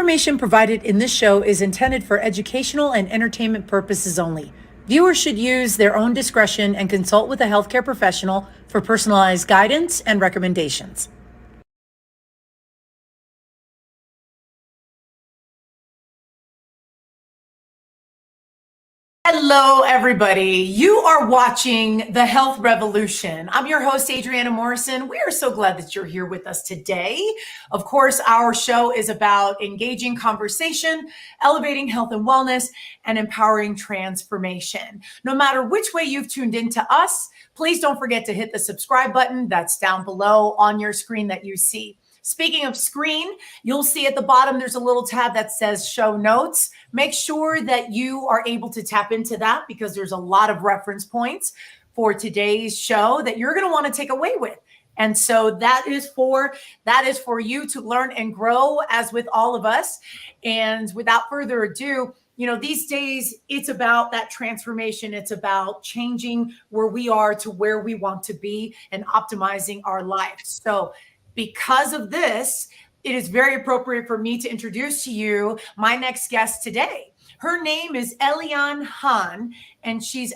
information provided in this show is intended for educational and entertainment purposes only. Viewers should use their own discretion and consult with a healthcare professional for personalized guidance and recommendations. Hello, everybody. You are watching The Health Revolution. I'm your host, Adriana Morrison. We are so glad that you're here with us today. Of course, our show is about engaging conversation, elevating health and wellness, and empowering transformation. No matter which way you've tuned into us, please don't forget to hit the subscribe button that's down below on your screen that you see. Speaking of screen, you'll see at the bottom there's a little tab that says show notes. Make sure that you are able to tap into that because there's a lot of reference points for today's show that you're going to want to take away with. And so that is for you to learn and grow as with all of us. And without further ado, these days it's about that transformation. It's about changing where we are to where we want to be and optimizing our life. So because of this, it is very appropriate for me to introduce to you my next guest today. Her name is Elian Haan, and she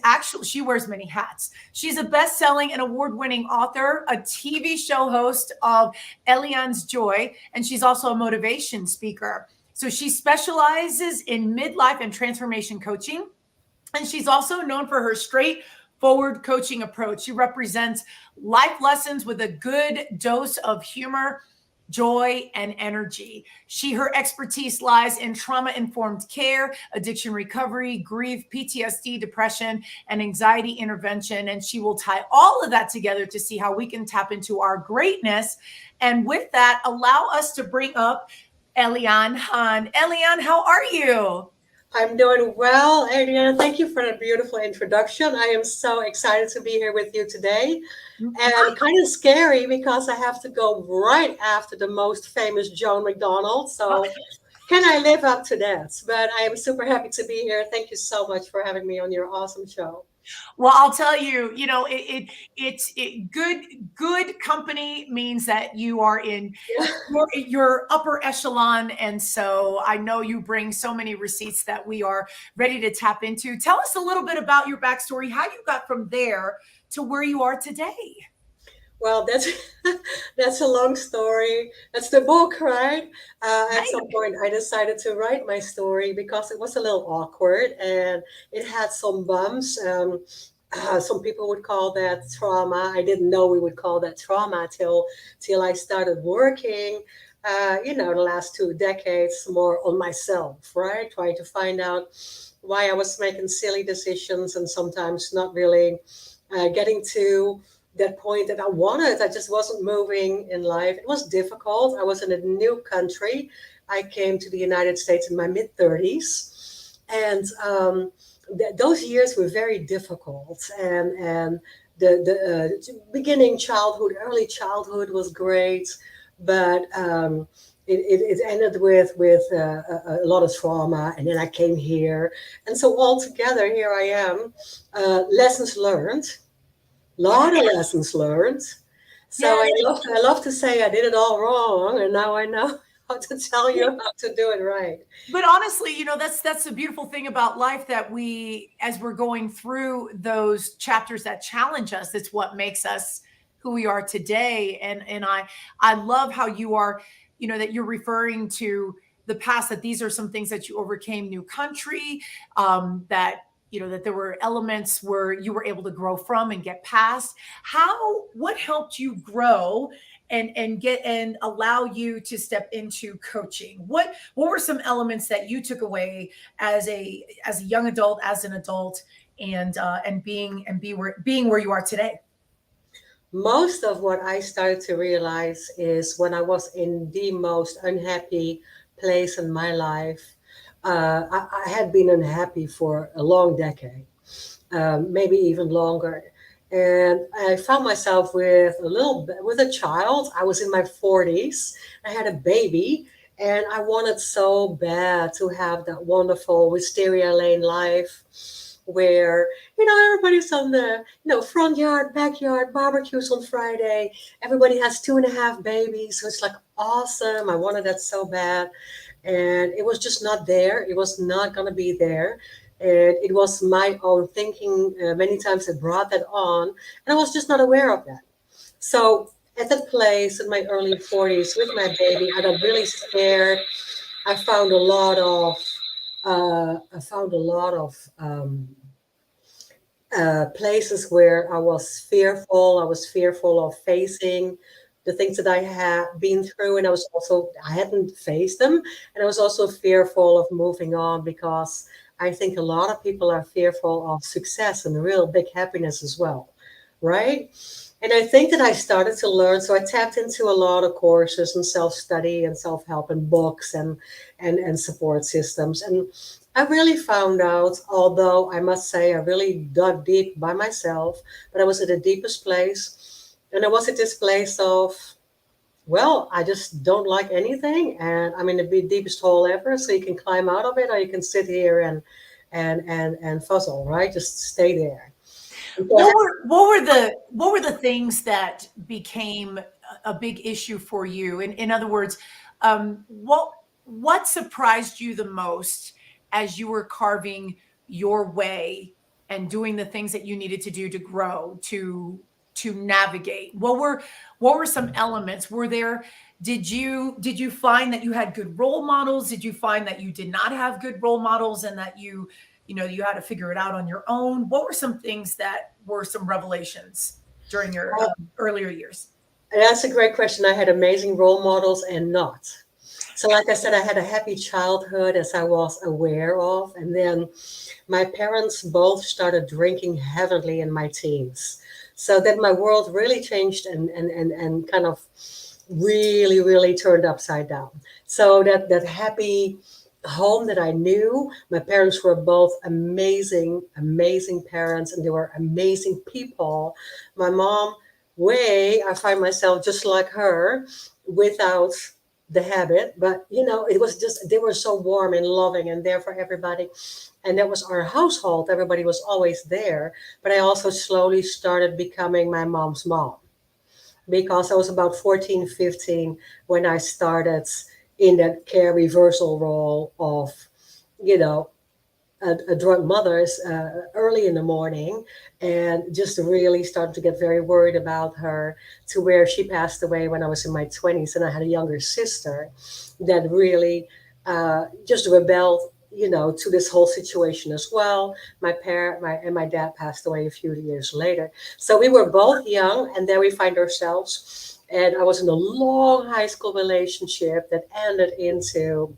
wears many hats. She's a best-selling and award-winning author, a TV show host of Elian's Joy, and she's also a motivation speaker. So she specializes in midlife and transformation coaching, and she's also known for her straightforward coaching approach. She represents life lessons with a good dose of humor, joy, and energy. Her expertise lies in trauma-informed care, addiction recovery, grief, PTSD, depression, and anxiety intervention. And she will tie all of that together to see how we can tap into our greatness. And with that, allow us to bring up Elian Haan. Elian, how are you? I'm doing well, Adriana. Thank you for that beautiful introduction. I am so excited to be here with you today. And kind of scary because I have to go right after the most famous Joan McDonald. So can I live up to that? But I am super happy to be here. Thank you so much for having me on your awesome show. Well, I'll tell you, it's good company means that you are in your upper echelon. And so I know you bring so many receipts that we are ready to tap into. Tell us a little bit about your backstory, how you got from there to where you are today. Well, that's a long story. That's the book, right? At some point, I decided to write my story because it was a little awkward and it had some bumps. Some people would call that trauma. I didn't know we would call that trauma till I started working. The last 2 decades more on myself, right? Trying to find out why I was making silly decisions and sometimes not really getting to that point that I wanted. I just wasn't moving in life. It was difficult. I was in a new country. I came to the United States in my mid-30s. And those years were very difficult. And the beginning childhood, early childhood was great. But it ended with a lot of trauma. And then I came here. And so altogether, here I am. Lessons learned. Lot of lessons learned. So I love to say I did it all wrong, and now I know how to tell you how to do it right. But honestly, that's the beautiful thing about life, that as we're going through those chapters that challenge us, it's what makes us who we are today. And I love how you are, that you're referring to the past, that these are some things that you overcame, new country, that there were elements where you were able to grow from and get past. What helped you grow and allow you to step into coaching? What were some elements that you took away as a young adult, as an adult, and being where you are today? Most of what I started to realize is when I was in the most unhappy place in my life. I had been unhappy for a long decade, maybe even longer. And I found myself with a child. I was in my 40s. I had a baby, and I wanted so bad to have that wonderful wisteria lane life where everybody's on the front yard, backyard, barbecues on Friday. Everybody has 2.5 babies, so it's like awesome. I wanted that so bad. and it was just not there. It was not going to be there. And it was my own thinking many times that brought that on. And I was just not aware of that. So at that place in my early 40s with my baby, I got really scared. I found a lot of, places where I was fearful. I was fearful of facing the things that I had been through, and I hadn't faced them, and I was also fearful of moving on because I think a lot of people are fearful of success and real big happiness as well, right? And I think that I started to learn, so I tapped into a lot of courses and self-study and self-help and books and support systems. And I really found out, although I must say I really dug deep by myself, but I was at the deepest place. And I was at this place of, well, I just don't like anything, and I'm in the deepest hole ever. So you can climb out of it, or you can sit here and fuzzle, right? Just stay there. And so What were the things that became a big issue for you? In other words, what surprised you the most as you were carving your way and doing the things that you needed to do to grow, to navigate? What were some elements? Did you find that you had good role models? Did you find that you did not have good role models and that you had to figure it out on your own? What were some things that were some revelations during your earlier years? that's a great question. I had amazing role models and not. So, like I said, I had a happy childhood as I was aware of. And then my parents both started drinking heavily in my teens. So then my world really changed and kind of really, really turned upside down. So that happy home that I knew, my parents were both amazing, amazing parents, and they were amazing people. My mom, I find myself just like her without the habit, but it was just, they were so warm and loving and there for everybody. And that was our household. Everybody was always there. But I also slowly started becoming my mom's mom because I was about 14, 15 when I started in that care reversal role of, you know, a drunk mother's early in the morning, and just really started to get very worried about her, to where she passed away when I was in my 20s. And I had a younger sister that really just rebelled, to this whole situation as well. My dad passed away a few years later. So we were both young, and there we find ourselves. And I was in a long high school relationship that ended into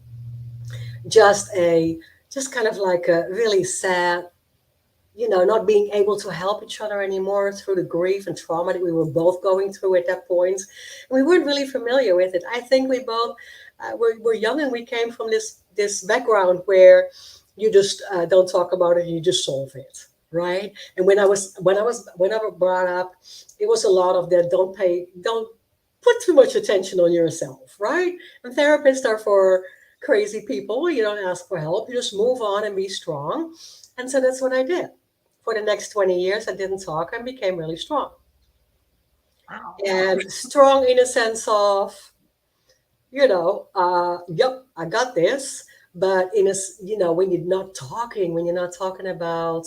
just a just kind of like a really sad, not being able to help each other anymore through the grief and trauma that we were both going through at that point. And we weren't really familiar with it. I think we both were young, and we came from this background where you just don't talk about it, and you just solve it, right? And when I was brought up, it was a lot of that. Don't put too much attention on yourself, right? And therapists are for crazy people. You don't ask for help, you just move on and be strong. And so that's what I did. For the next 20 years, I didn't talk and became really strong. Wow. And strong in a sense of, yep, I got this. But when you're not talking about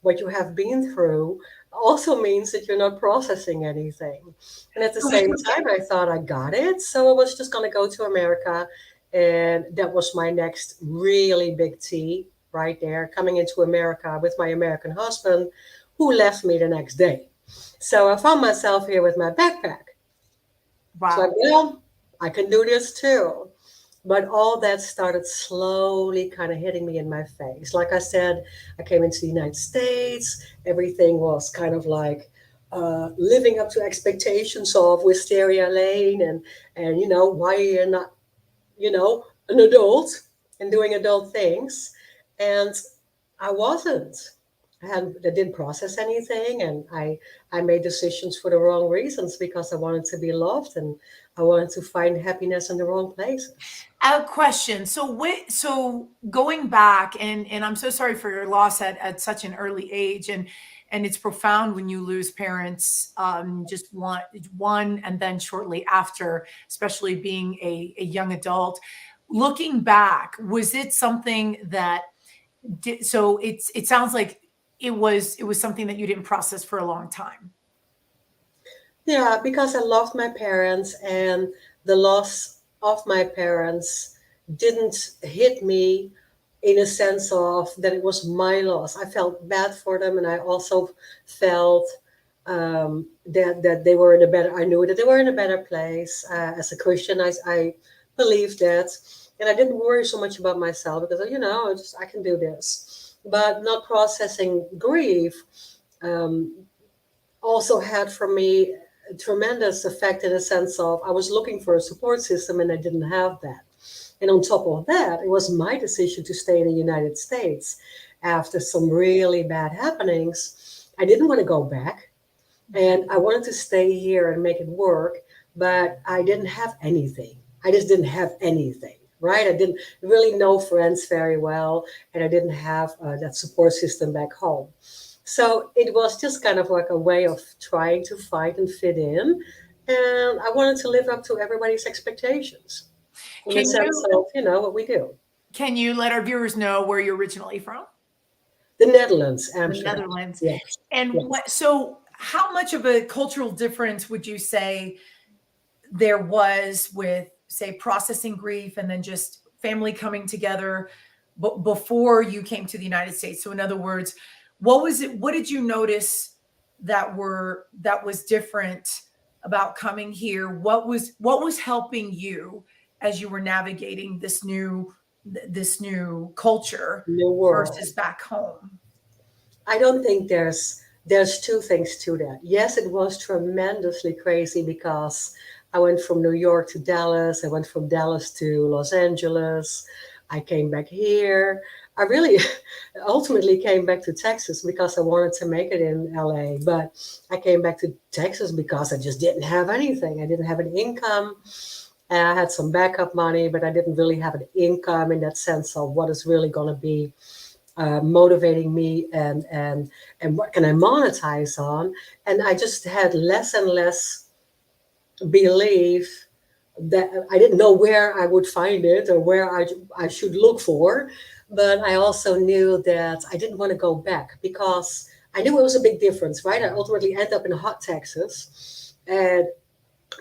what you have been through, also means that you're not processing anything. And at the same time, I thought I got it. So I was just going to go to America. And that was my next really big T right there, coming into America with my American husband, who left me the next day. So I found myself here with my backpack. So Wow. I can do this too. But all that started slowly kind of hitting me in my face. Like I said, I came into the United States. Everything was kind of like living up to expectations of Wisteria Lane, and why you're not, an adult and doing adult things. And I wasn't. I didn't process anything, and I made decisions for the wrong reasons because I wanted to be loved, and I wanted to find happiness in the wrong places. A question. So going back, and I'm so sorry for your loss at such an early age, and it's profound when you lose parents, just one and then shortly after, especially being a young adult. looking back, was it something that so it sounds like it was something that you didn't process for a long time. Yeah, because I loved my parents, and the loss of my parents didn't hit me in a sense of that it was my loss. I felt bad for them, and I also felt that they were in a better. I knew that they were in a better place. As a Christian, I believed that, and I didn't worry so much about myself because I can do this, but not processing grief. Um, Also had for me a tremendous effect in the sense of I was looking for a support system and I didn't have that. And on top of that, it was my decision to stay in the United States after some really bad happenings. I didn't want to go back and I wanted to stay here and make it work, but I didn't have anything. I just didn't have anything. Right? I didn't really know friends very well, and I didn't have that support system back home. So it was just kind of like a way of trying to fight and fit in. And I wanted to live up to everybody's expectations in the Can sense you of, what we do. can you let our viewers know where you're originally from? The Netherlands, The Amsterdam. Netherlands. Yes, And yes. how much of a cultural difference would you say there was with, say, processing grief and then just family coming together before you came to the United States? So in other words, what did you notice that was different about coming here? What was helping you as you were navigating this new culture New world. versus back home? I don't think there's two things to that. Yes, it was tremendously crazy because I went from New York to Dallas. I went from Dallas to Los Angeles. I came back here. I really ultimately came back to Texas because I wanted to make it in LA. But I came back to Texas because I just didn't have anything. I didn't have an income. And I had some backup money, but I didn't really have an income in that sense of what is really going to be motivating me and what can I monetize on. And I just had less and less belief that I didn't know where I would find it or where I should look for. But I also knew that I didn't want to go back because I knew it was a big difference, right? I ultimately ended up in hot Texas, and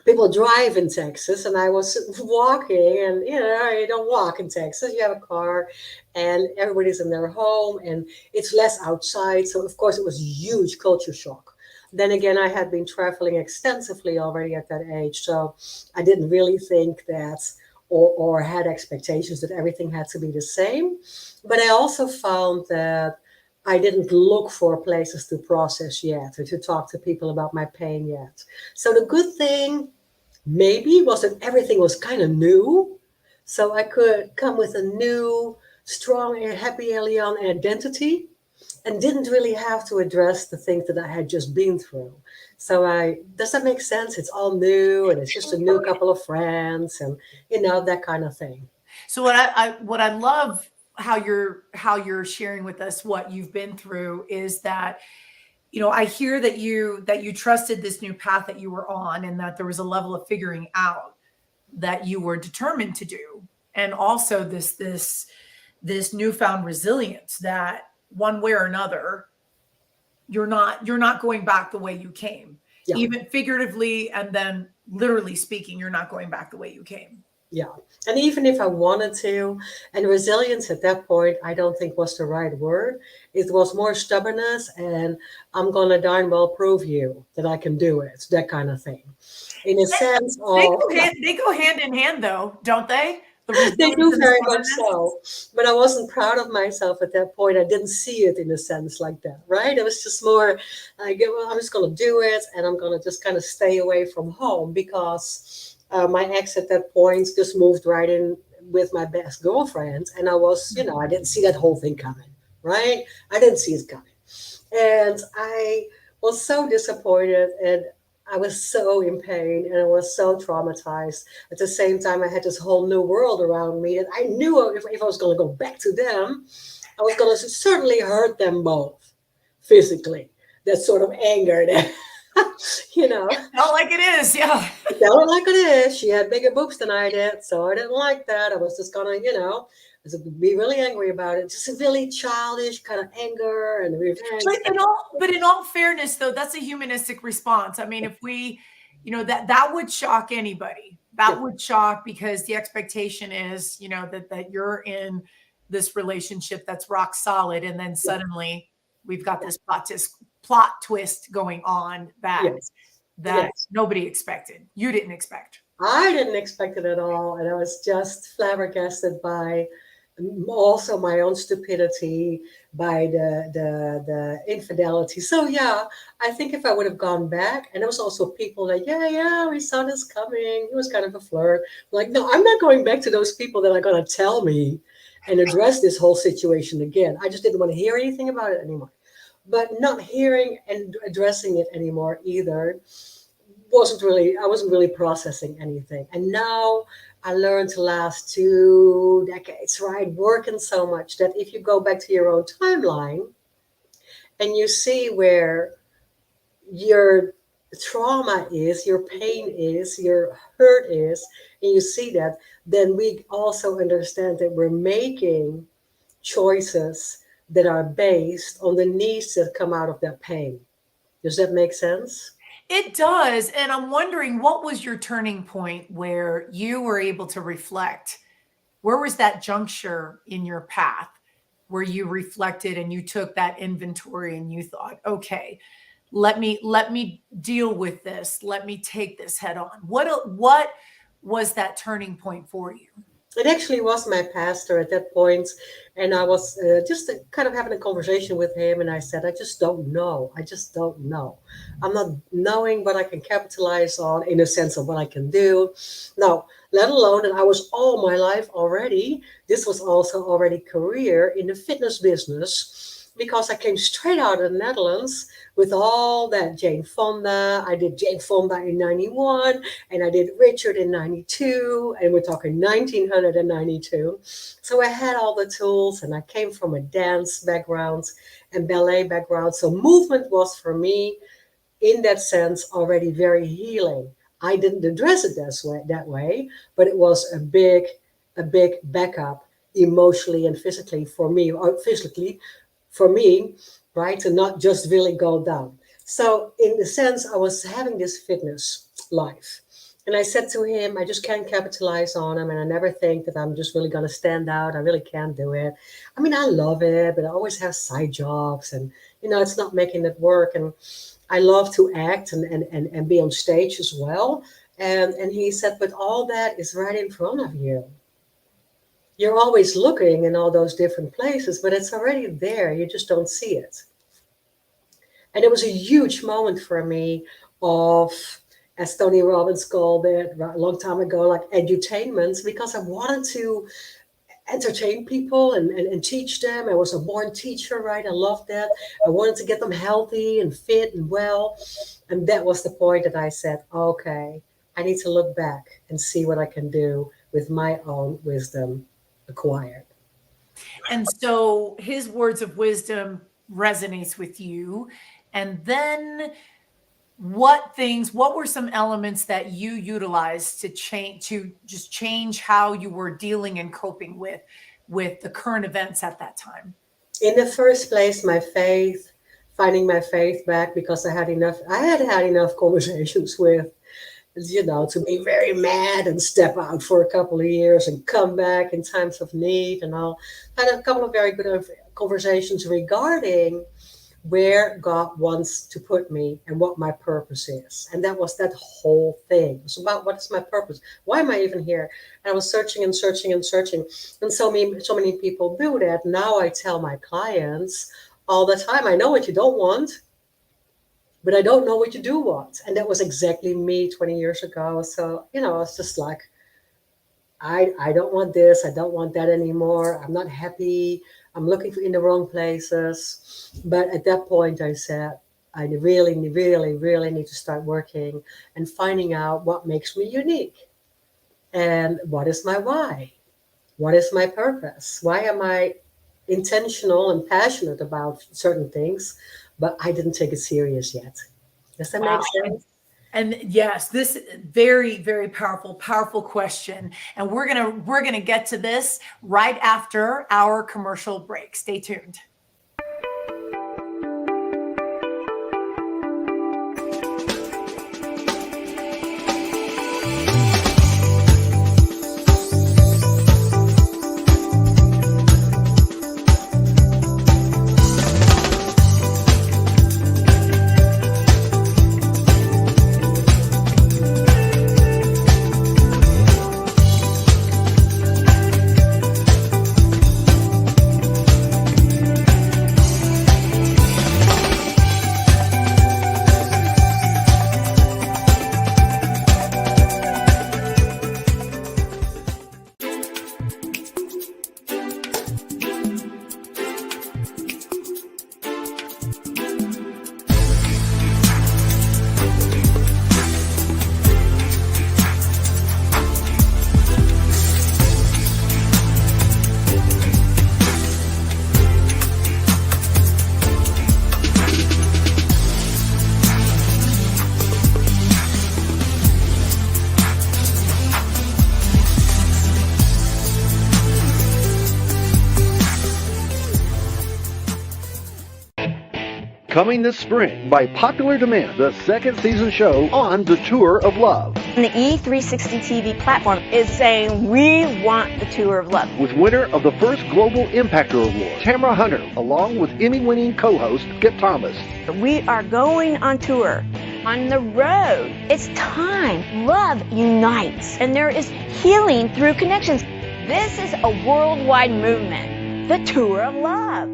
people drive in Texas, and I was walking, and you don't walk in Texas. You have a car, and everybody's in their home, and it's less outside. So of course, it was a huge culture shock. Then again, I had been traveling extensively already at that age, so I didn't really think that, or had expectations that everything had to be the same. But I also found that I didn't look for places to process yet or to talk to people about my pain yet. So the good thing maybe was that everything was kind of new. So I could come with a new, strong and happy alien identity and didn't really have to address the things that I had just been through. So does that make sense? It's all new and it's just a new couple of friends and that kind of thing. So what I love how you're sharing with us what you've been through is that, I hear that you trusted this new path that you were on, and that there was a level of figuring out that you were determined to do, and also this newfound resilience that one way or another you're not going back the way you came, Yeah. even figuratively, and then literally speaking, you're not going back the way you came. Yeah. And even if I wanted to, and resilience at that point, I don't think was the right word. It was more stubbornness and I'm going to darn well prove you that I can do it, that kind of thing. In a sense of, They go hand in hand, though, don't they? The they resilience do and the very much stubbornness. so. But I wasn't proud of myself at that point. I didn't see it in a sense like that, right? It was just more like, well, I'm just going to do it and I'm going to just kind of stay away from home because my ex at that point just moved right in with my best girlfriend. And I was, I didn't see that whole thing coming, right? I didn't see it coming. And I was so disappointed and I was so in pain and I was so traumatized. At the same time, I had this whole new world around me that I knew if I was going to go back to them, I was going to certainly hurt them both physically. That sort of anger that you know. Not like it is. Yeah. Tell her like it is. She had bigger boobs than I did, so I didn't like that. I was just gonna, be really angry about it. Just a really childish kind of anger and revenge. But in all fairness, though, that's a humanistic response. I mean, if we, that would shock anybody. Yeah, That would shock because the expectation is, that you're in this relationship that's rock solid, and then yeah, suddenly we've got this plot twist going on that yes, that yes. nobody expected. You didn't expect. I didn't expect it at all, and I was just flabbergasted by also my own stupidity, by the infidelity. So yeah, I think if I would have gone back, and there was also people that yeah, we saw this coming. It was kind of a flirt. Like no, I'm not going back to those people that are going to tell me and address this whole situation again. I just didn't want to hear anything about it anymore. But not hearing and addressing it anymore either I wasn't really processing anything. And now I learned to last 2 decades, right? Working so much that if you go back to your own timeline and you see where your trauma is, your pain is, your hurt is, and you see that, then we also understand that we're making choices that are based on the needs that come out of that pain. Does that make sense? It does. And I'm wondering, what was your turning point where you were able to reflect? Where was that juncture in your path where you reflected and you took that inventory and you thought, okay, let me deal with this. Let me take this head on. What was that turning point for you? It actually was my pastor at that point, and I was just kind of having a conversation with him, and I said, I just don't know. I just don't know. I'm not knowing what I can capitalize on in a sense of what I can do. No, let alone, and I was all my life already. This was also already career in the fitness business because I came straight out of the Netherlands with all that Jane Fonda. I did Jane Fonda in 91 and I did Richard in 92, and we're talking 1992. So I had all the tools, and I came from a dance background and ballet background. So movement was for me, in that sense, already very healing. I didn't address it that way, but it was a big backup emotionally and physically for me, or physically for me, right, to not just really go down. So, in the sense, I was having this fitness life. And I said to him, I just can't capitalize on him. And I never think that I'm just really going to stand out. I really can't do it. I mean, I love it, but I always have side jobs and, it's not making it work. And I love to act and be on stage as well. And he said, but all that is right in front of you. You're always looking in all those different places, but it's already there. You just don't see it. And it was a huge moment for me of, as Tony Robbins called it a long time ago, like edutainment, because I wanted to entertain people and teach them. I was a born teacher, right? I loved that. I wanted to get them healthy and fit and well. And that was the point that I said, okay, I need to look back and see what I can do with my own wisdom acquired. And so his words of wisdom resonates with you. And then what were some elements that you utilized to just change how you were dealing and coping with the current events at that time? In the first place, my faith, finding my faith back, because I had enough conversations with, to be very mad and step out for a couple of years and come back in times of need and all. Had a couple of very good conversations regarding where God wants to put me and what my purpose is. And that was that whole thing. It was about, what is my purpose? Why am I even here? And I was searching and searching and searching. And so many people do that. Now I tell my clients all the time, I know what you don't want, but I don't know what you do want. And that was exactly me 20 years ago. So, it's just like, I don't want this. I don't want that anymore. I'm not happy. I'm looking for in the wrong places. But at that point, I said, I really, really, really need to start working and finding out what makes me unique and what is my why? What is my purpose? Why am I intentional and passionate about certain things, but I didn't take it serious yet? Does that make Wow. sense? And yes, this very, very powerful, powerful question. And we're gonna get to this right after our commercial break. Stay tuned. Coming this spring, by popular demand, the second season show on the Tour of Love. And the E360 TV platform is saying we want the Tour of Love. With winner of the first Global Impactor Award, Tamara Hunter, along with Emmy-winning co-host Skip Thomas. We are going on tour, on the road. It's time. Love unites, and there is healing through connections. This is a worldwide movement, the Tour of Love.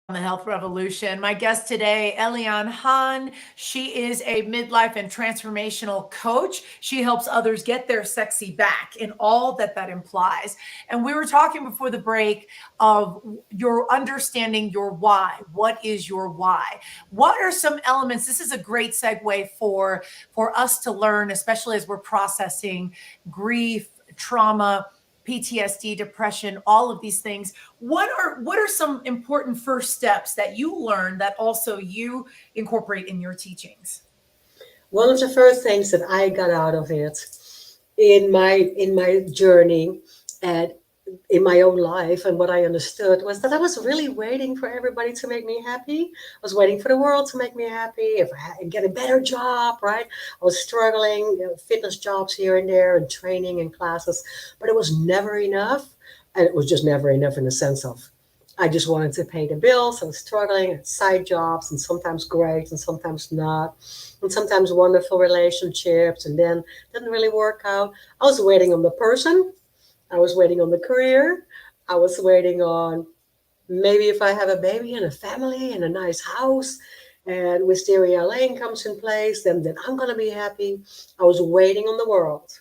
The Health Revolution. My guest today, Elian Haan. She is a midlife and transformational coach. She helps others get their sexy back in all that implies. And we were talking before the break of your understanding your why. What is your why? What are some elements? This is a great segue for us to learn, especially as we're processing grief, trauma, PTSD, depression, all of these things. What are some important first steps that you learn that also you incorporate in your teachings? One of the first things that I got out of it in my journey and in my own life, and what I understood was that I was really waiting for everybody to make me happy. I was waiting for the world to make me happy. If I get a better job, right? I was struggling, fitness jobs here and there, and training and classes, but it was never enough. And it was just never enough in the sense of I just wanted to pay the bills. I was struggling at side jobs, and sometimes great and sometimes not, and sometimes wonderful relationships, and then didn't really work out. I was waiting on the person. I was waiting on the career. I was waiting on maybe if I have a baby and a family and a nice house and Wisteria Lane comes in place, then I'm going to be happy. I was waiting on the world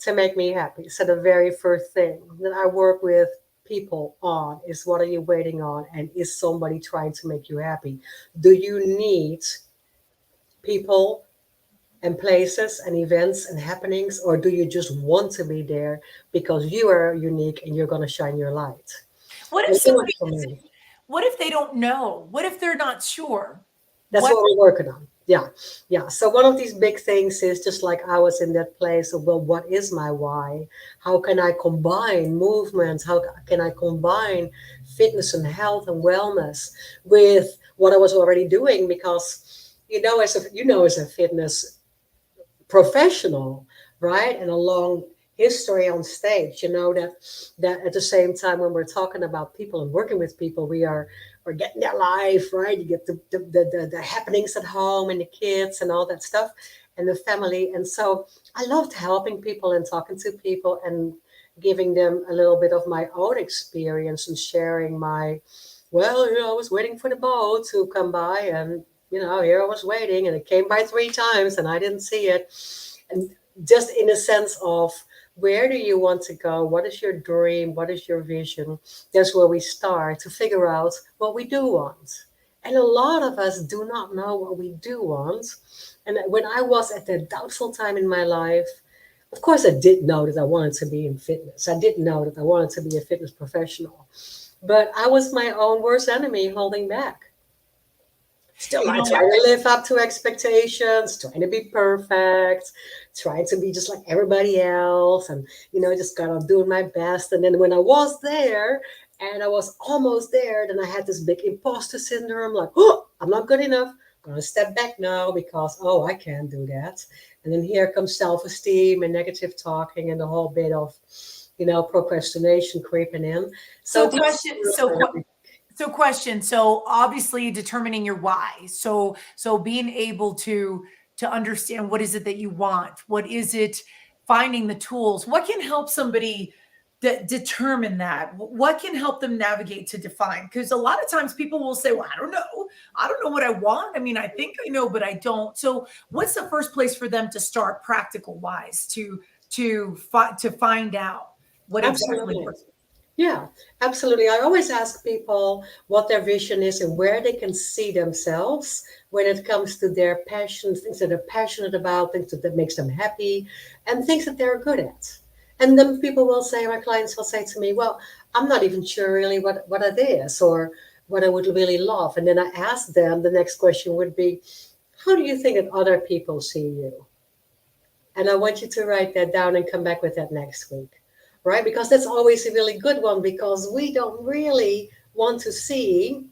to make me happy. So the very first thing that I work with people on is, what are you waiting on? And is somebody trying to make you happy? Do you need people and places and events and happenings, or do you just want to be there because you are unique and you're going to shine your light? What if what if they don't know? What if they're not sure? That's what we're working on. Yeah. So one of these big things is, just like I was in that place of, well, what is my why? How can I combine movements? How can I combine fitness and health and wellness with what I was already doing? Because, as a fitness professional, right? And a long history on stage, that at the same time, when we're talking about people and working with people, we're getting their life, right? You get the happenings at home and the kids and all that stuff and the family. And so I loved helping people and talking to people and giving them a little bit of my own experience and sharing I was waiting for the boat to come by, and here I was waiting, and it came by 3 times and I didn't see it. And just in a sense of, where do you want to go? What is your dream? What is your vision? That's where we start to figure out what we do want. And a lot of us do not know what we do want. And when I was at that doubtful time in my life, of course, I did know that I wanted to be in fitness. I did know that I wanted to be a fitness professional. But I was my own worst enemy holding back. Still, You I know, try to live up to expectations, trying to be perfect, trying to be just like everybody else, and just kind of doing my best. And then when I was there, and I was almost there, then I had this big imposter syndrome, like, oh, I'm not good enough. I'm gonna step back now because I can't do that. And then here comes self-esteem and negative talking and the whole bit of, procrastination creeping in. so Just question, so obviously determining your why. So being able to understand what is it that you want, what is it, finding the tools, what can help somebody determine that, what can help them navigate to define. Because a lot of times people will say, well, I don't know what I want. I mean, I think I know, but I don't. So what's the first place for them to start practical wise to find out what exactly absolutely. Yeah, absolutely. I always ask people what their vision is and where they can see themselves when it comes to their passions, things that they're passionate about, things that makes them happy, and things that they're good at. And then people will say, my clients will say to me, well, I'm not even sure really what it is or what I would really love. And then I ask them, the next question would be, how do you think that other people see you? And I want you to write that down and come back with that next week, right? Because that's always a really good one because we don't really want to see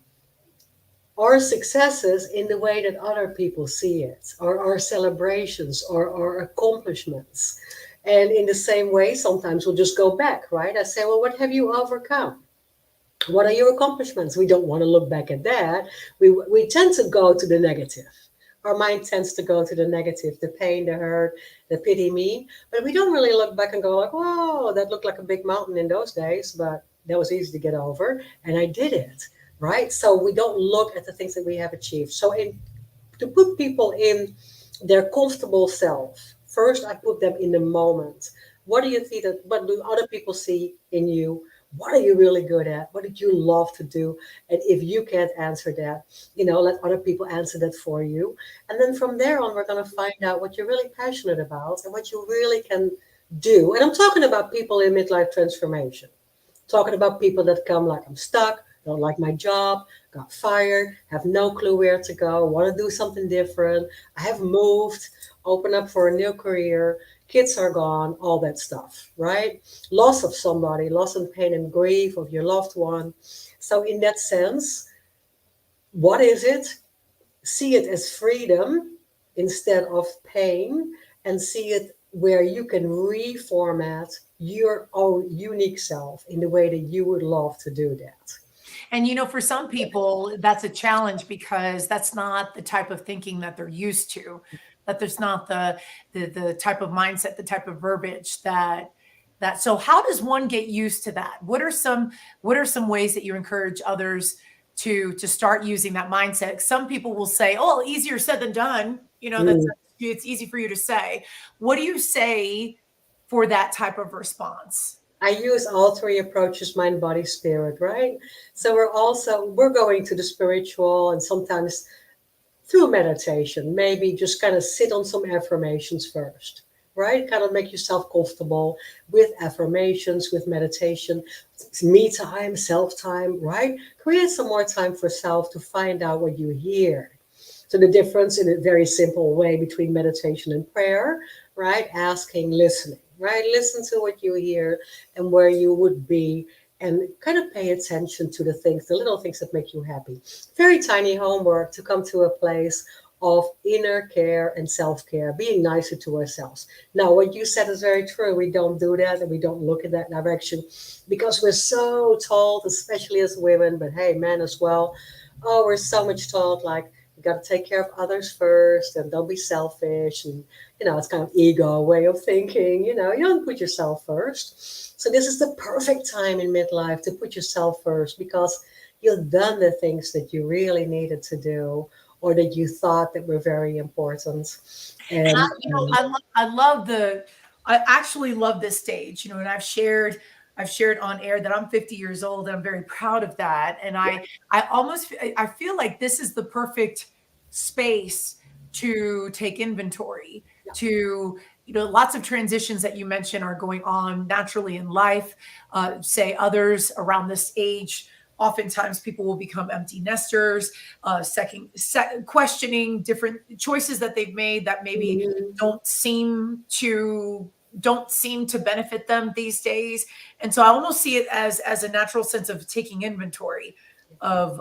our successes in the way that other people see it, or our celebrations or our accomplishments. And in the same way, sometimes we'll just go back, right? I say, well, what have you overcome? What are your accomplishments? We don't want to look back at that. We tend to go to the negative. Our mind tends to go to the negative, the pain, the hurt, the pity me. But we don't really look back and go like, whoa, that looked like a big mountain in those days, but that was easy to get over. And I did it, right? So we don't look at the things that we have achieved. So to put people in their comfortable self, first I put them in the moment. What do you see that, what do other people see in you? What are you really good at? What did you love to do? And if you can't answer that, let other people answer that for you. And then from there on, we're going to find out what you're really passionate about and what you really can do. And I'm talking about people in midlife transformation, talking about people that come like, I'm stuck, don't like my job, got fired, have no clue where to go, want to do something different. I have moved, open up for a new career. Kids are gone, all that stuff, right? Loss of somebody, loss and pain and grief of your loved one. So in that sense, what is it? See it as freedom instead of pain, and see it where you can reformat your own unique self in the way that you would love to do that. And for some people, that's a challenge because that's not the type of thinking that they're used to. That there's not the type of mindset, the type of verbiage that. So how does one get used to that? What are some ways that you encourage others to start using that mindset? Some people will say, "Oh, easier said than done." It's easy for you to say. What do you say for that type of response? I use all three approaches, mind, body, spirit, right? So we're going to the spiritual, and sometimes through meditation, maybe just kind of sit on some affirmations first, right? Kind of make yourself comfortable with affirmations, with meditation, me time, self time, right? Create some more time for self to find out what you hear. So the difference in a very simple way between meditation and prayer, right? Asking, listening, right? Listen to what you hear and where you would be, and kind of pay attention to the little things that make you happy. Very tiny homework to come to a place of inner care and self-care, being nicer to ourselves. Now, what you said is very true. We don't do that and we don't look in that direction because we're so told, especially as women, but hey, men as well. Oh, we're so much told like, you got to take care of others first and don't be selfish. And, it's kind of ego way of thinking, you don't put yourself first. So this is the perfect time in midlife to put yourself first because you've done the things that you really needed to do or that you thought that were very important. And I actually love this stage, and I've shared on air that I'm 50 years old and I'm very proud of that. And I feel like this is the perfect space to take inventory, to, lots of transitions that you mentioned are going on naturally in life. Say others around this age oftentimes people will become empty nesters, questioning different choices that they've made that maybe don't seem to benefit them these days. And so I almost see it as a natural sense of taking inventory of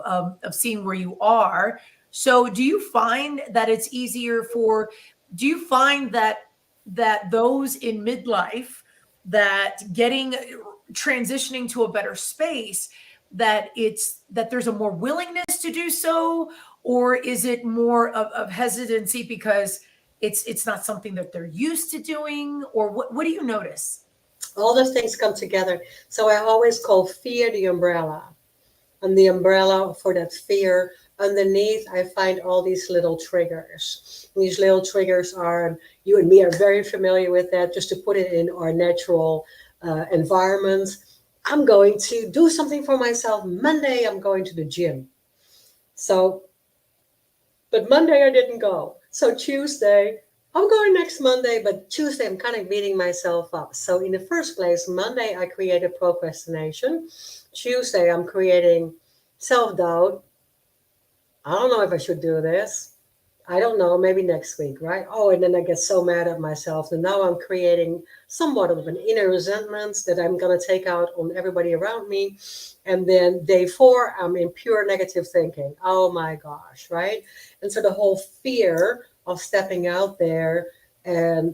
seeing where you are. So do you find that it's easier do you find that those in midlife, that transitioning to a better space, that there's a more willingness to do so, or is it more of hesitancy because it's not something that they're used to doing, or what do you notice? All those things come together. So I always call fear the umbrella, and the umbrella for that fear, underneath I find all these little triggers. These little triggers are, you and me are very familiar with that. Just to put it in our natural environment, I'm going to do something for myself. Monday, I'm going to the gym. But Monday I didn't go. So Tuesday, I'm going next Monday, but Tuesday I'm kind of beating myself up. So in the first place, Monday I created procrastination. Tuesday I'm creating self-doubt. I don't know if I should do this. I don't know, maybe next week, right? Oh, and then I get so mad at myself. And now I'm creating somewhat of an inner resentment that I'm going to take out on everybody around me. And then day 4, I'm in pure negative thinking. Oh my gosh, right? And so the whole fear of stepping out there, and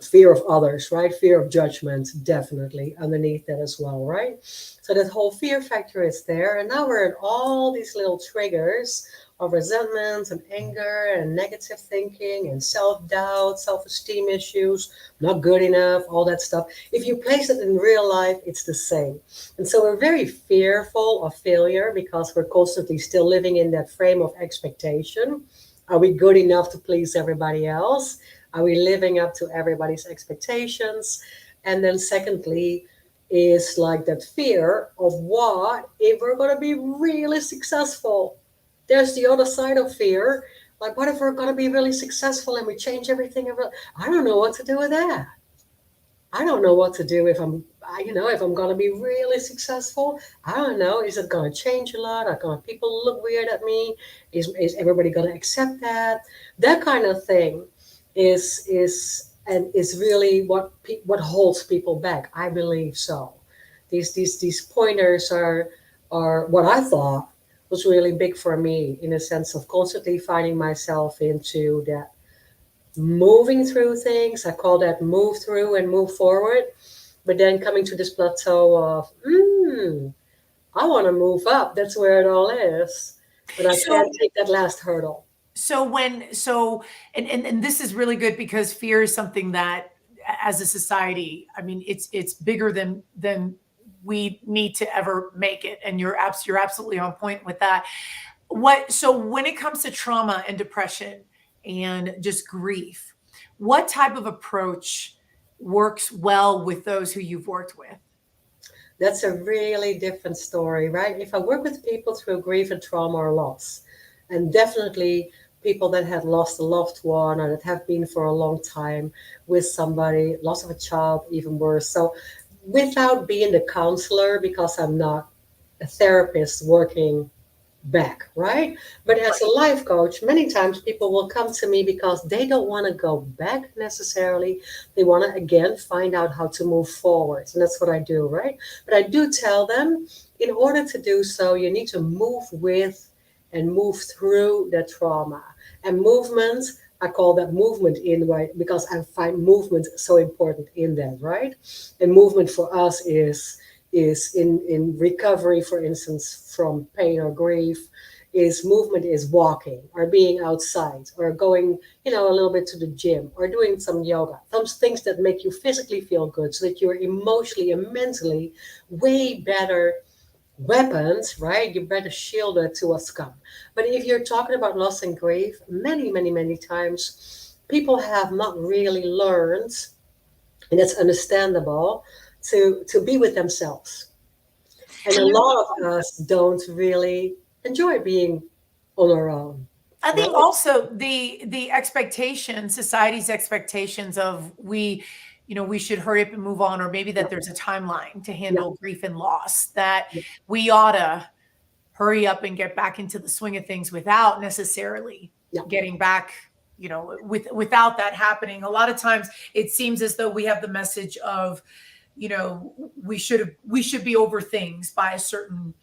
fear of others, right? Fear of judgment, definitely underneath that as well, right? So that whole fear factor is there. And now we're in all these little triggers of resentment and anger and negative thinking and self-doubt, self-esteem issues, not good enough, all that stuff. If you place it in real life, it's the same. And so we're very fearful of failure because we're constantly still living in that frame of expectation. Are we good enough to please everybody else? Are we living up to everybody's expectations? And then secondly, is like that fear of what if we're going to be really successful? There's the other side of fear. Like, what if we're going to be really successful and we change everything? I don't know what to do with that. I don't know what to do if I'm going to be really successful. I don't know. Is it going to change a lot? Are going people look weird at me? Is everybody going to accept that? That kind of thing is really what holds people back. I believe so. These pointers are what I thought was really big for me, in a sense of constantly finding myself into that moving through things. I call that move through and move forward, but then coming to this plateau of I want to move up. That's where it all is, but I can't take that last hurdle. And this is really good, because fear is something that, as a society, I mean, it's bigger than we need to ever make it. And you're absolutely on point with that. So when it comes to trauma and depression and just grief, what type of approach works well with those who you've worked with? That's a really different story, right? If I work with people through grief and trauma or loss, and definitely people that had lost a loved one or that have been for a long time with somebody, loss of a child, even worse. So without being the counselor, because I'm not a therapist working back, right? But as a life coach, many times people will come to me because they don't want to go back necessarily. They want to, again, find out how to move forward. And that's what I do, right? But I do tell them, in order to do so, you need to move with and move through that trauma. And movement, I call that movement in, right? Because I find movement so important in that, right? And movement for us is in recovery, for instance, from pain or grief, movement is walking or being outside or going, a little bit to the gym or doing some yoga, those things that make you physically feel good so that you're emotionally and mentally way better weapons, right? You're better shielded to what's come. But if you're talking about loss and grief, many, many, many times people have not really learned, and that's understandable, to be with themselves. And a lot of us don't really enjoy being on our own. I think also the expectations, society's expectations of we should hurry up and move on, or maybe that there's a timeline to handle grief and loss, that we oughta hurry up and get back into the swing of things without necessarily getting back, without that happening. A lot of times it seems as though we have the message of, we should be over things by a certain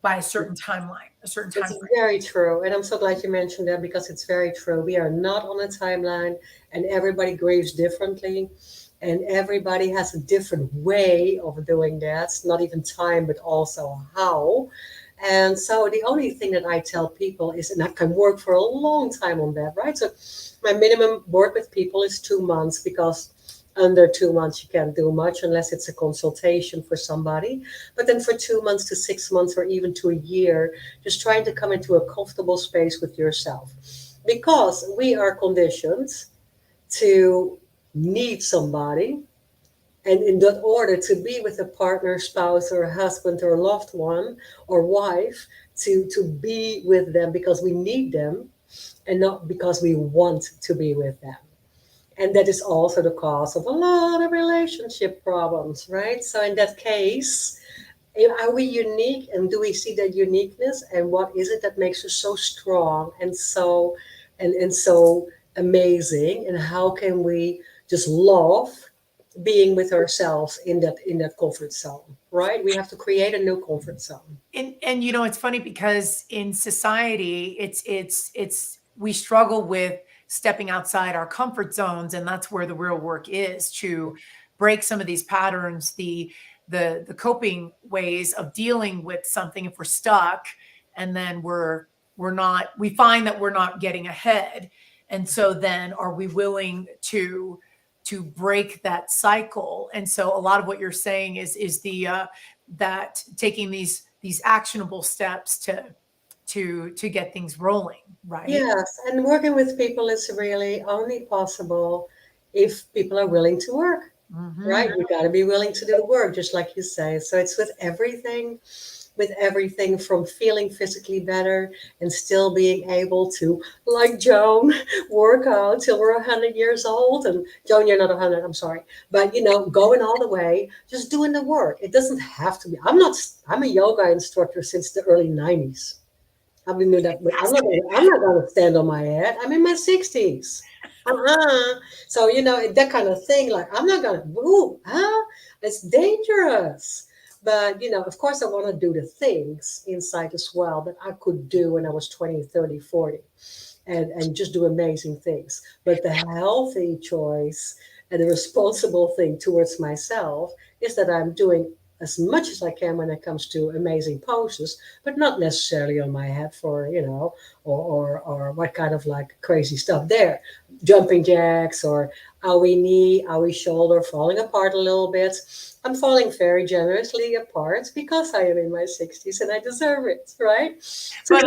timeline, a certain time It's frame. very true. And I'm so glad you mentioned that because it's very true. We are not on a timeline and everybody grieves differently. And everybody has a different way of doing that. Not even time, but also how. And so the only thing that I tell people is, and I can work for a long time on that, right? So my minimum work with people is 2 months because under 2 months you can't do much unless it's a consultation for somebody. But then for 2 months to 6 months or even to a year, just trying to come into a comfortable space with yourself. Because we are conditioned to need somebody, and in that order to be with a partner, spouse, or husband, or loved one, or wife, to be with them because we need them and not because we want to be with them. And that is also the cause of a lot of relationship problems, right? So in that case, are we unique, and do we see that uniqueness, and what is it that makes us so strong and so and so amazing, and how can we just love being with ourselves in that comfort zone, right? We have to create a new comfort zone. And it's funny because in society, it's we struggle with stepping outside our comfort zones, and that's where the real work is, to break some of these patterns, the coping ways of dealing with something if we're stuck, and then we find that we're not getting ahead. And so then are we willing to break that cycle? And so a lot of what you're saying is that taking these actionable steps to get things rolling, right? Yes, and working with people is really only possible if people are willing to work, right? We got to be willing to do the work, just like you say. So it's with everything from feeling physically better and still being able to, like Joan, work out till we're 100 years old. And Joan, you're not 100, I'm sorry. But, going all the way, just doing the work. It doesn't have to be. I'm a yoga instructor since the early 90s. I've been doing that, but I'm not going to stand on my head. I'm in my 60s. So, that kind of thing, like, I'm not going to, it's dangerous. But, of course, I want to do the things inside as well that I could do when I was 20, 30, 40, and just do amazing things. But the healthy choice and the responsible thing towards myself is that I'm doing as much as I can when it comes to amazing poses, but not necessarily on my head for, or what kind of like crazy stuff there. Jumping jacks or owie knee, owie shoulder, falling apart a little bit. I'm falling very generously apart because I am in my 60s and I deserve it, right? So but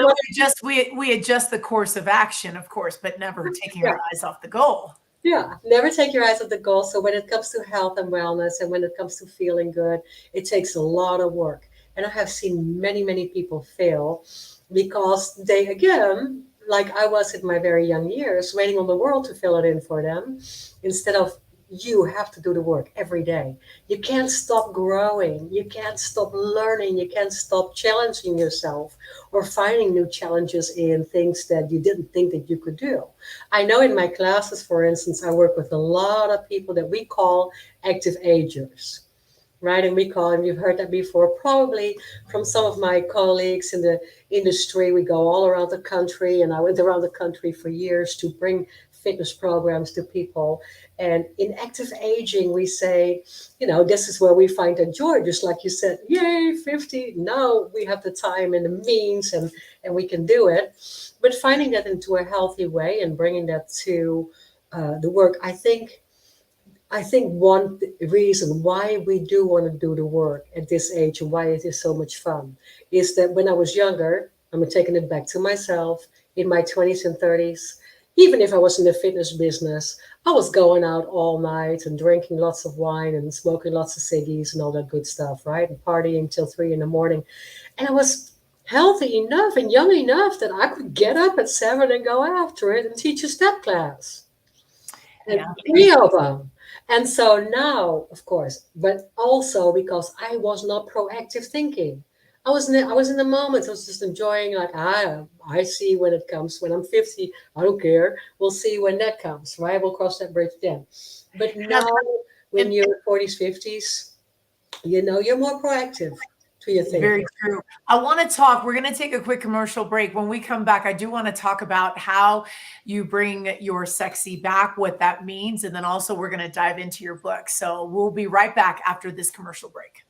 we adjust the course of action, of course, but never taking our eyes off the goal. Yeah, never take your eyes off the goal. So when it comes to health and wellness and when it comes to feeling good, it takes a lot of work. And I have seen many, many people fail because they, again, like I was in my very young years, waiting on the world to fill it in for them, instead of you have to do the work every day. You can't stop growing. You can't stop learning. You can't stop challenging yourself or finding new challenges in things that you didn't think that you could do. I know in my classes, for instance, I work with a lot of people that we call active agers, right? And you've heard that before, probably from some of my colleagues in the industry. We go all around the country, and I went around the country for years to bring fitness programs to people. And in active aging, we say, this is where we find the joy, just like you said, yay, 50. Now we have the time and the means and we can do it. But finding that into a healthy way and bringing that to the work, I think one reason why we do want to do the work at this age and why it is so much fun is that when I was younger, I'm taking it back to myself in my 20s and 30s, even if I was in the fitness business, I was going out all night and drinking lots of wine and smoking lots of ciggies and all that good stuff, right? And partying till 3 a.m. And I was healthy enough and young enough that I could get up at 7 and go after it and teach a step class. And 3 of them. And so now, of course, but also because I was not proactive thinking. I was in the moment. I was just enjoying, like, I see when it comes. When I'm 50, I don't care. We'll see when that comes, right? We'll cross that bridge then. But Now, now, when and you're 40s, 50s, you're more proactive to your very thinking. true. I want to talk. We're going to take a quick commercial break. When we come back, I do want to talk about how you bring your sexy back, what that means, and then also we're going to dive into your book. So we'll be right back after this commercial break.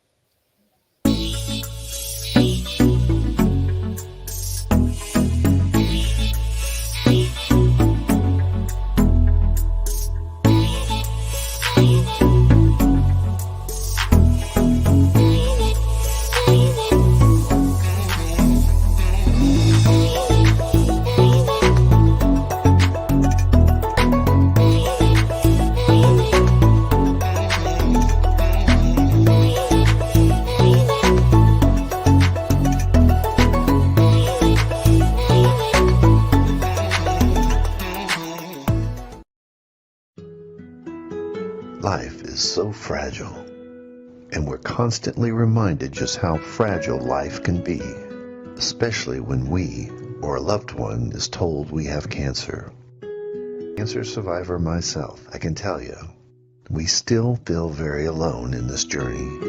Life is so fragile, and we're constantly reminded just how fragile life can be, especially when we or a loved one is told we have cancer. Cancer survivor myself, I can tell you, we still feel very alone in this journey.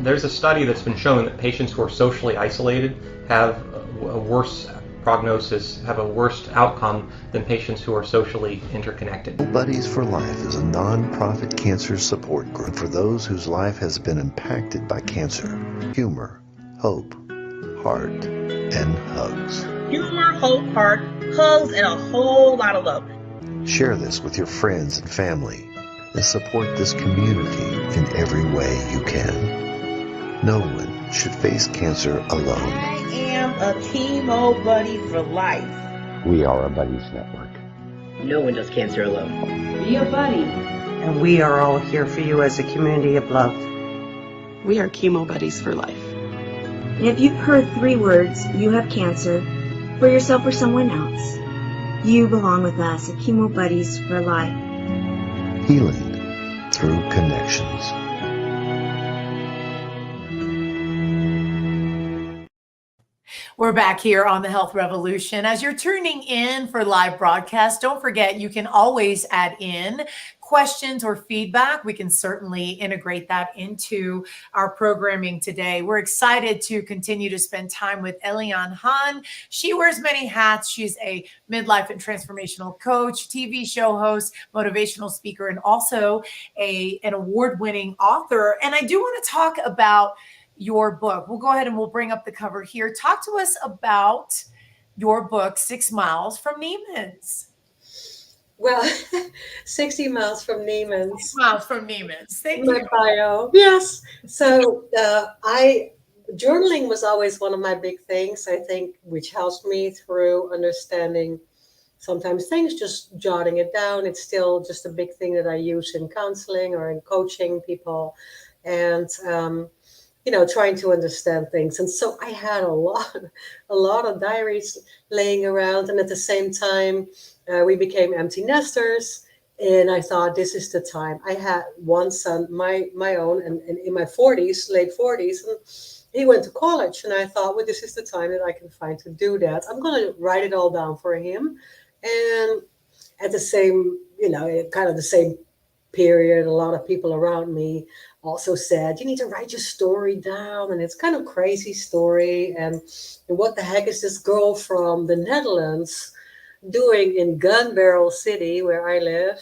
There's a study that's been showing that patients who are socially isolated have a worse prognosis, have a worse outcome than patients who are socially interconnected. Buddies for Life is a non-profit cancer support group for those whose life has been impacted by cancer. Humor, hope, heart, and hugs. Humor, hope, heart, hugs, and a whole lot of love. Share this with your friends and family and support this community in every way you can. No one should face cancer alone. I am a chemo buddy for life. We are a buddies network. No one does cancer alone. Be a buddy. And we are all here for you as a community of love. We are chemo buddies for life. And if you've heard 3 words, you have cancer, for yourself or someone else, you belong with us at Chemo Buddies for Life. Healing through connections. We're back here on the Health Revolution. As you're tuning in for live broadcast, don't forget you can always add in questions or feedback. We can certainly integrate that into our programming today. We're excited to continue to spend time with Elian Haan. She wears many hats. She's a midlife and transformational coach, TV show host, motivational speaker, and also an award-winning author. And I do want to talk about your book. We'll go ahead and we'll bring up the cover here. Talk to us about your book, 6 Miles from Neiman's. Well, 60 miles from Neiman's. 6 miles from Neiman's. Thank My you. bio. Yes. So journaling was always one of my big things, I think, which helps me through understanding sometimes things, just jotting it down. It's still just a big thing that I use in counseling or in coaching people. And, trying to understand things. And so I had a lot of diaries laying around. And at the same time, we became empty nesters. And I thought, this is the time. I had one son, my own, and in my 40s, late 40s, and he went to college. And I thought, well, this is the time that I can find to do that. I'm going to write it all down for him. And at the same, kind of the same period, a lot of people around me also said, you need to write your story down. And it's kind of crazy story. And what the heck is this girl from the Netherlands doing in Gun Barrel City, where I live?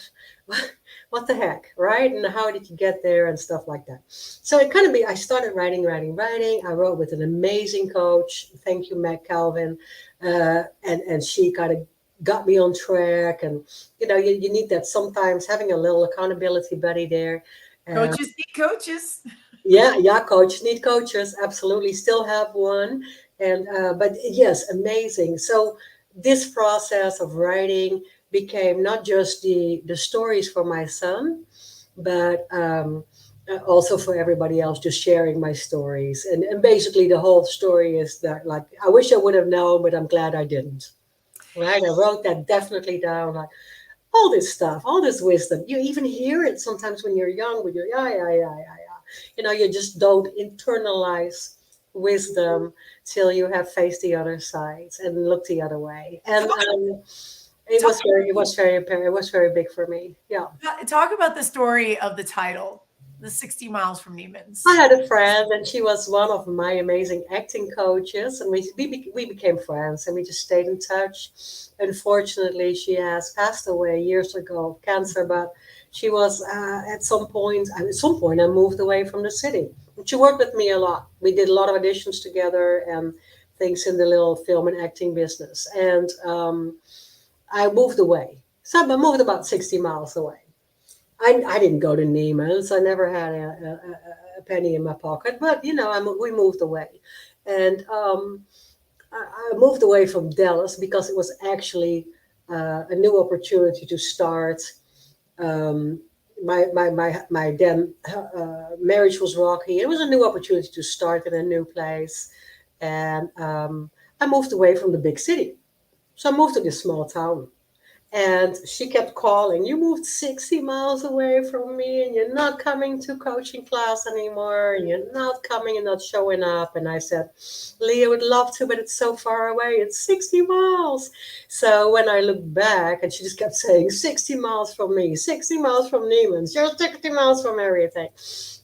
What the heck, right? And how did you get there and stuff like that? So I started writing. I wrote with an amazing coach. Thank you, Matt Calvin. And she kind of got me on track. And, you need that sometimes, having a little accountability buddy there. Coaches need coaches. Yeah, coaches need coaches. Absolutely. Still have one. And, but yes, amazing. So this process of writing became not just the stories for my son, but also for everybody else, just sharing my stories. And basically the whole story is that, like, I wish I would have known, but I'm glad I didn't. Right? I wrote that definitely down, like all this stuff, all this wisdom. You even hear it sometimes when you're young with your, you just don't internalize wisdom till you have faced the other side and looked the other way. And it was very big for me. Yeah. Talk about the story of the title, The 60 Miles from Neiman's. I had a friend, and she was one of my amazing acting coaches, and we became friends, and we just stayed in touch. Unfortunately, she has passed away years ago of cancer, but she was at some point. I moved away from the city. She worked with me a lot. We did a lot of auditions together and things in the little film and acting business, and I moved away. So I moved about 60 miles away. I didn't go to Neiman's. I never had a penny in my pocket, but we moved away, and I moved away from Dallas because it was actually a new opportunity to start. My then marriage was rocky. It was a new opportunity to start in a new place, and I moved away from the big city. So I moved to this small town. And she kept calling, you moved 60 miles away from me and you're not coming to coaching class anymore. And you're not coming and not showing up. And I said, Lee, I would love to, but it's so far away. It's 60 miles. So when I looked back, and she just kept saying 60 miles from me, 60 miles from Neiman's, you're 60 miles from everything.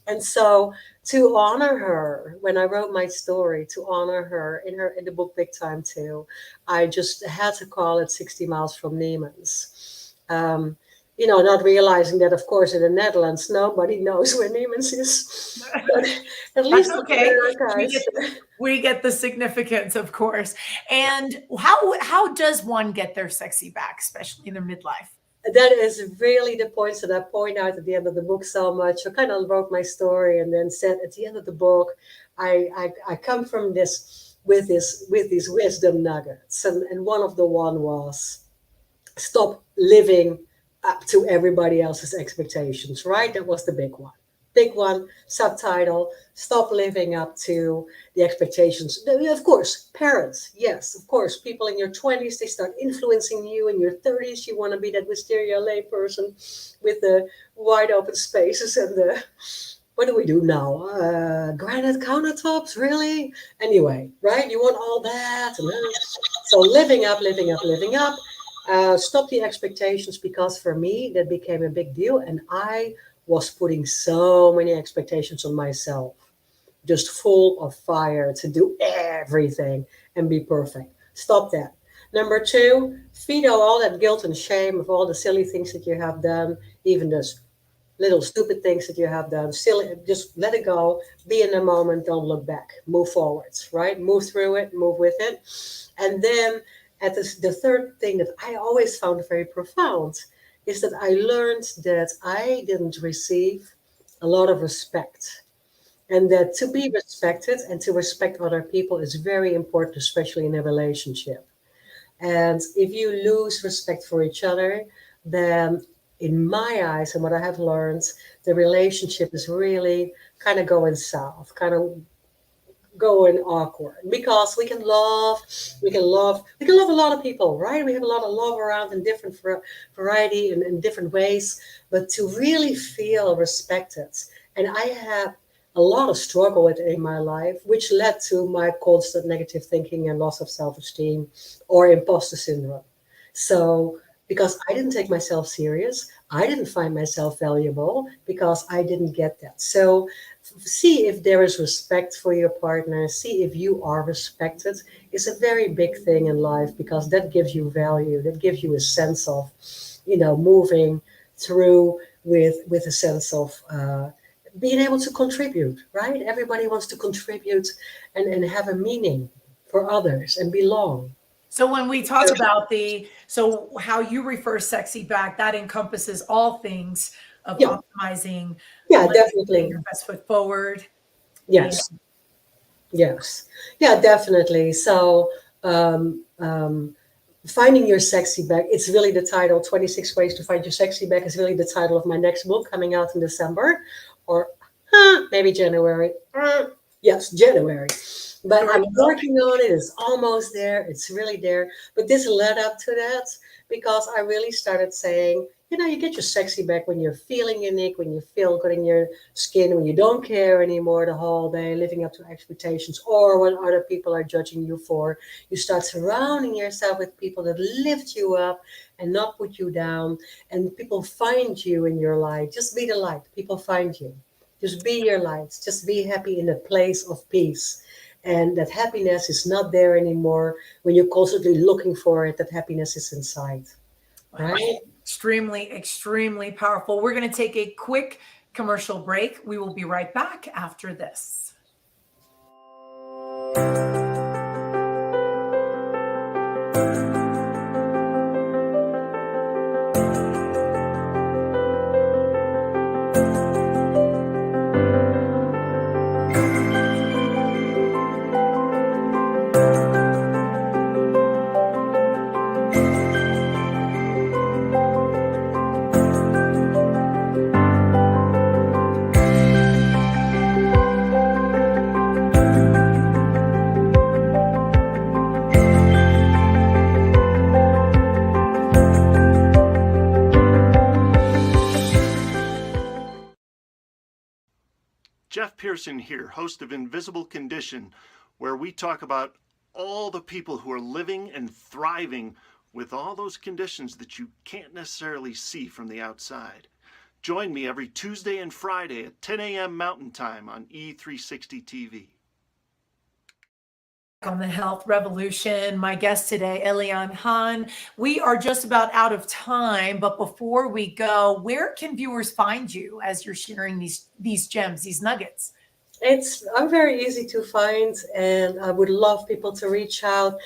And so to honor her, when I wrote my story, to honor her in the book Big Time too, I just had to call it 60 miles from Neiman's. Not realizing that, of course, in the Netherlands, nobody knows where Neiman's is. But at least okay. We get the significance, of course. And how does one get their sexy back, especially in their midlife? That is really the points that I point out at the end of the book so much. I kind of wrote my story and then said at the end of the book, I come from this with these wisdom nuggets. And one was stop living up to everybody else's expectations, right? That was the big one. Big one, subtitle, stop living up to the expectations. Of course, parents, yes, of course, people in your 20s, they start influencing you. In your 30s, you want to be that wisteria lay person with the wide open spaces and the, what do we do now? Granite countertops, really? Anyway, right? You want all that. So living up. Stop the expectations, because for me, that became a big deal. And I was putting so many expectations on myself, just full of fire to do everything and be perfect. Stop that. Number 2, feed out all that guilt and shame of all the silly things that you have done, even those little stupid things that you have done. Silly, just let it go. Be in the moment. Don't look back. Move forwards, right? Move through it. Move with it. And then the third thing that I always found very profound is that I learned that I didn't receive a lot of respect, and that to be respected and to respect other people is very important, especially in a relationship. And if you lose respect for each other, then in my eyes and what I have learned, the relationship is really kind of going south, kind of going awkward, because we can love a lot of people, right? We have a lot of love around in different variety and in different ways, but to really feel respected. And I had a lot of struggle with it in my life, which led to my constant negative thinking and loss of self-esteem or imposter syndrome. So because I didn't take myself serious, I didn't find myself valuable because I didn't get that. So see if there is respect for your partner. See if you are respected. It's a very big thing in life, because that gives you value. That gives you a sense of, moving through with a sense of being able to contribute, right? Everybody wants to contribute and have a meaning for others and belong. So when we talk about how you refer sexy back, that encompasses all things of optimizing. Yeah, definitely. Your best foot forward. Yes. Yes. Yeah, definitely. So finding your sexy back, it's really the title. 26 Ways to Find Your Sexy Back is really the title of my next book, coming out in December, or maybe January. Yes, January. But I'm working on it. It's almost there. It's really there. But this led up to that because I really started saying, You get your sexy back when you're feeling unique, when you feel good in your skin, when you don't care anymore the whole day, living up to expectations, or when other people are judging you for. You start surrounding yourself with people that lift you up and not put you down, and people find you in your light. Just be the light. People find you. Just be your light. Just be happy in a place of peace. And that happiness is not there anymore when you're constantly looking for it. That happiness is inside. Right? Extremely, extremely powerful. We're going to take a quick commercial break. We will be right back after this. Jeff Pearson here, host of Invisible Condition, where we talk about all the people who are living and thriving with all those conditions that you can't necessarily see from the outside. Join me every Tuesday and Friday at 10 a.m. Mountain Time on E360 TV. On the Health Revolution, my guest today, Elian Haan. We are just about out of time, but before we go, where can viewers find you as you're sharing these gems, these nuggets? I'm very easy to find, and I would love people to reach out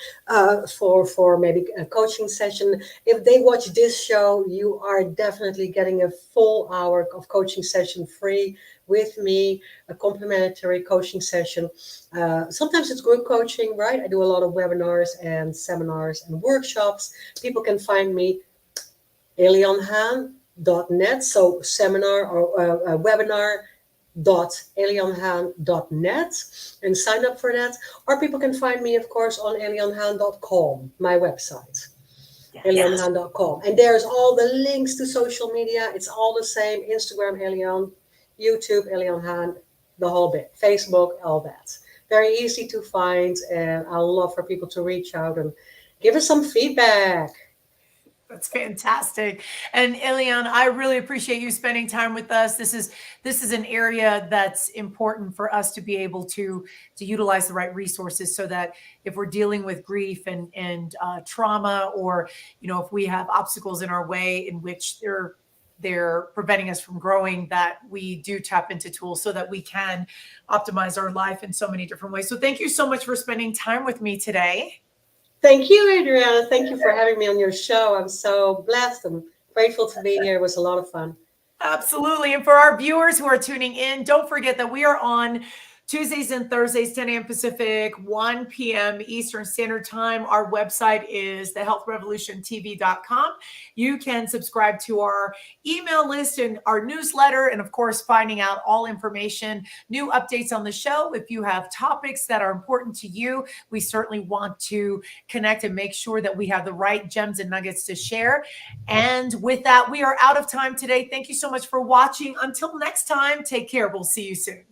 for maybe a coaching session. If they watch this show, you are definitely getting a full hour of coaching session free with me, a complimentary coaching session. Sometimes it's group coaching, right? I do a lot of webinars and seminars and workshops. People can find me elianhaan.net, so seminar or webinar elianhaan.net, and sign up for that. Or people can find me, of course, on elianhaan.com, my website. Yes. elianhaan.com. And there's all the links to social media. It's all the same. Instagram, Elian, YouTube, Elian Haan, the whole bit. Facebook, all that. Very easy to find, and I love for people to reach out and give us some feedback. That's fantastic. And Elian, I really appreciate you spending time with us. This is an area that's important for us to be able to utilize the right resources, so that if we're dealing with grief and trauma, or if we have obstacles in our way in which they're preventing us from growing, that we do tap into tools so that we can optimize our life in so many different ways. So thank you so much for spending time with me today. Thank you, Adriana. Thank you for having me on your show. I'm so blessed and grateful to be here. It was a lot of fun. Absolutely. And for our viewers who are tuning in, don't forget that we are on Tuesdays and Thursdays, 10 a.m. Pacific, 1 p.m. Eastern Standard Time. Our website is thehealthrevolutiontv.com. You can subscribe to our email list and our newsletter, and of course, finding out all information, new updates on the show. If you have topics that are important to you, we certainly want to connect and make sure that we have the right gems and nuggets to share. And with that, we are out of time today. Thank you so much for watching. Until next time, take care. We'll see you soon.